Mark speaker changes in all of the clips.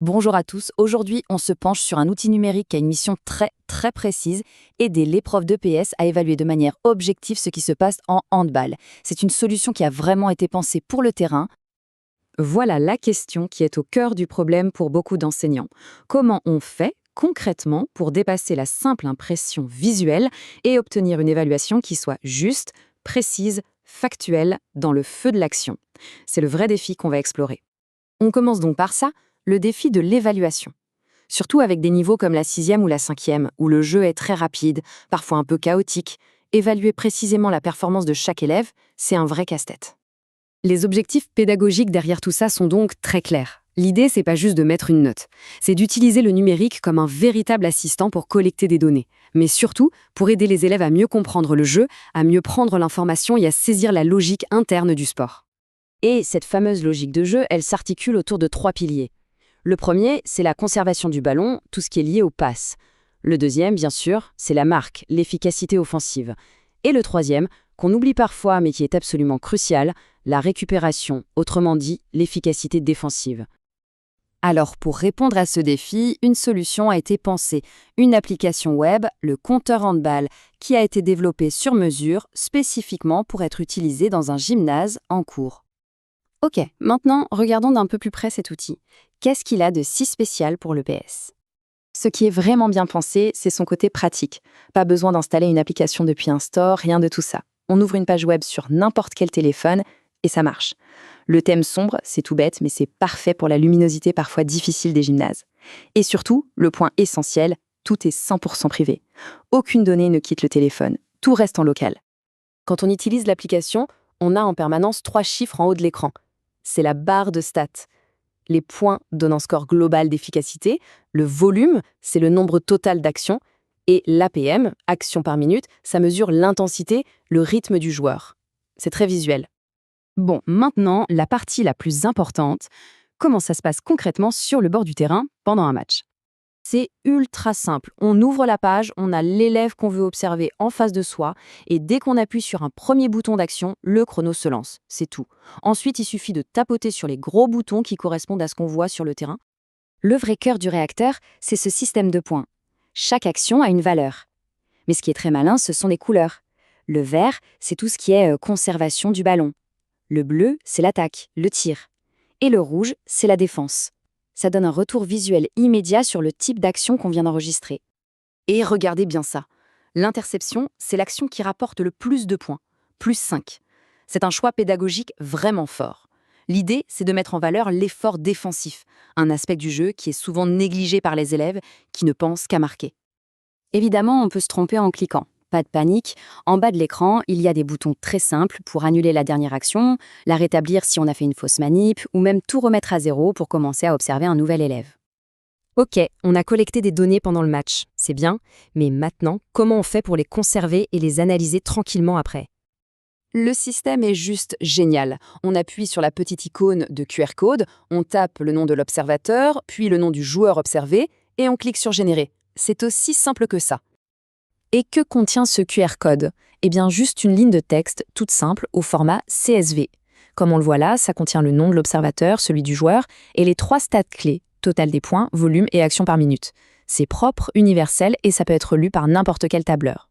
Speaker 1: Bonjour à tous, aujourd'hui on se penche sur un outil numérique qui a une mission très précise, aider les profs d'EPS à évaluer de manière objective ce qui se passe en handball. C'est une solution qui a vraiment été pensée pour le terrain. Voilà la question qui est au cœur du problème pour beaucoup d'enseignants. Comment on fait concrètement pour dépasser la simple impression visuelle et obtenir une évaluation qui soit juste, précise, factuelle, dans le feu de l'action? C'est le vrai défi qu'on va explorer. On commence donc par ça, le défi de l'évaluation. Surtout avec des niveaux comme la 6e ou la 5e, où le jeu est très rapide, parfois un peu chaotique, évaluer précisément la performance de chaque élève, c'est un vrai casse-tête. Les objectifs pédagogiques derrière tout ça sont donc très clairs. L'idée, c'est pas juste de mettre une note, c'est d'utiliser le numérique comme un véritable assistant pour collecter des données, mais surtout pour aider les élèves à mieux comprendre le jeu, à mieux prendre l'information et à saisir la logique interne du sport. Et cette fameuse logique de jeu, elle s'articule autour de 3 piliers. Le premier, c'est la conservation du ballon, tout ce qui est lié aux passes. Le deuxième, bien sûr, c'est la marque, l'efficacité offensive. Et le troisième, qu'on oublie parfois mais qui est absolument crucial, la récupération, autrement dit, l'efficacité défensive. Alors, pour répondre à ce défi, une solution a été pensée. Une application web, le compteur handball, qui a été développée sur mesure, spécifiquement pour être utilisée dans un gymnase en cours. Ok, maintenant, regardons d'un peu plus près cet outil. Qu'est-ce qu'il a de si spécial pour l'EPS? Ce qui est vraiment bien pensé, c'est son côté pratique. Pas besoin d'installer une application depuis un store, rien de tout ça. On ouvre une page web sur n'importe quel téléphone et ça marche. Le thème sombre, c'est tout bête, mais c'est parfait pour la luminosité parfois difficile des gymnases. Et surtout, le point essentiel, tout est 100% privé. Aucune donnée ne quitte le téléphone, tout reste en local. Quand on utilise l'application, on a en permanence 3 chiffres en haut de l'écran. C'est la barre de stats. Les points donnent un score global d'efficacité, le volume, c'est le nombre total d'actions, et l'APM, action par minute, ça mesure l'intensité, le rythme du joueur. C'est très visuel. Bon, maintenant, la partie la plus importante, comment ça se passe concrètement sur le bord du terrain pendant un match? C'est ultra simple. On ouvre la page, on a l'élève qu'on veut observer en face de soi, et dès qu'on appuie sur un premier bouton d'action, le chrono se lance. C'est tout. Ensuite, il suffit de tapoter sur les gros boutons qui correspondent à ce qu'on voit sur le terrain. Le vrai cœur du réacteur, c'est ce système de points. Chaque action a une valeur. Mais ce qui est très malin, ce sont les couleurs. Le vert, c'est tout ce qui est conservation du ballon. Le bleu, c'est l'attaque, le tir. Et le rouge, c'est la défense. Ça donne un retour visuel immédiat sur le type d'action qu'on vient d'enregistrer. Et regardez bien ça. L'interception, c'est l'action qui rapporte le plus de points, plus 5. C'est un choix pédagogique vraiment fort. L'idée, c'est de mettre en valeur l'effort défensif, un aspect du jeu qui est souvent négligé par les élèves qui ne pensent qu'à marquer. Évidemment, on peut se tromper en cliquant. Pas de panique, en bas de l'écran, il y a des boutons très simples pour annuler la dernière action, la rétablir si on a fait une fausse manip, ou même tout remettre à zéro pour commencer à observer un nouvel élève. Ok, on a collecté des données pendant le match, c'est bien, mais maintenant, comment on fait pour les conserver et les analyser tranquillement après? Le système est juste génial. On appuie sur la petite icône de QR code, on tape le nom de l'observateur, puis le nom du joueur observé, et on clique sur Générer. C'est aussi simple que ça. Et que contient ce QR code? Eh bien, juste une ligne de texte toute simple au format CSV. Comme on le voit là, ça contient le nom de l'observateur, celui du joueur, et les 3 stats clés, total des points, volume et action par minute. C'est propre, universel, et ça peut être lu par n'importe quel tableur.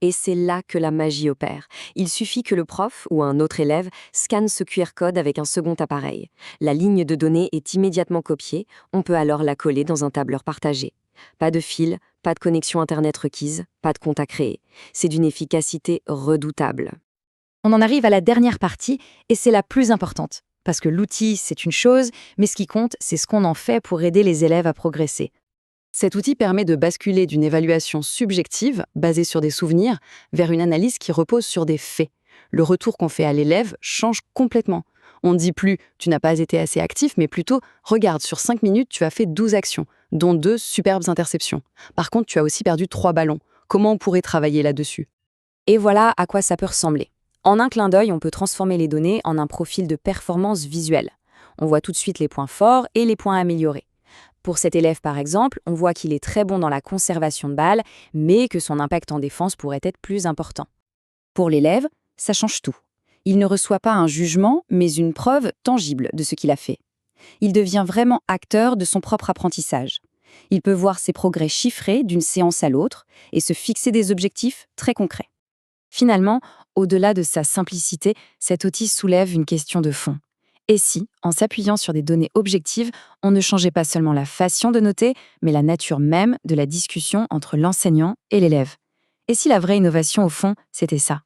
Speaker 1: Et c'est là que la magie opère. Il suffit que le prof ou un autre élève scanne ce QR code avec un second appareil. La ligne de données est immédiatement copiée, on peut alors la coller dans un tableur partagé. Pas de fil, pas de connexion Internet requise, pas de compte à créer. C'est d'une efficacité redoutable. On en arrive à la dernière partie, et c'est la plus importante. Parce que l'outil, c'est une chose, mais ce qui compte, c'est ce qu'on en fait pour aider les élèves à progresser. Cet outil permet de basculer d'une évaluation subjective, basée sur des souvenirs, vers une analyse qui repose sur des faits. Le retour qu'on fait à l'élève change complètement. On ne dit plus « tu n'as pas été assez actif », mais plutôt « regarde, sur 5 minutes, tu as fait 12 actions, dont 2 superbes interceptions. Par contre, tu as aussi perdu 3 ballons. Comment on pourrait travailler là-dessus ?» Et voilà à quoi ça peut ressembler. En un clin d'œil, on peut transformer les données en un profil de performance visuelle. On voit tout de suite les points forts et les points améliorés. Pour cet élève, par exemple, on voit qu'il est très bon dans la conservation de balles, mais que son impact en défense pourrait être plus important. Pour l'élève, ça change tout. Il ne reçoit pas un jugement, mais une preuve tangible de ce qu'il a fait. Il devient vraiment acteur de son propre apprentissage. Il peut voir ses progrès chiffrés d'une séance à l'autre et se fixer des objectifs très concrets. Finalement, au-delà de sa simplicité, cet outil soulève une question de fond. Et si, en s'appuyant sur des données objectives, on ne changeait pas seulement la façon de noter, mais la nature même de la discussion entre l'enseignant et l'élève? Et si la vraie innovation, au fond, c'était ça?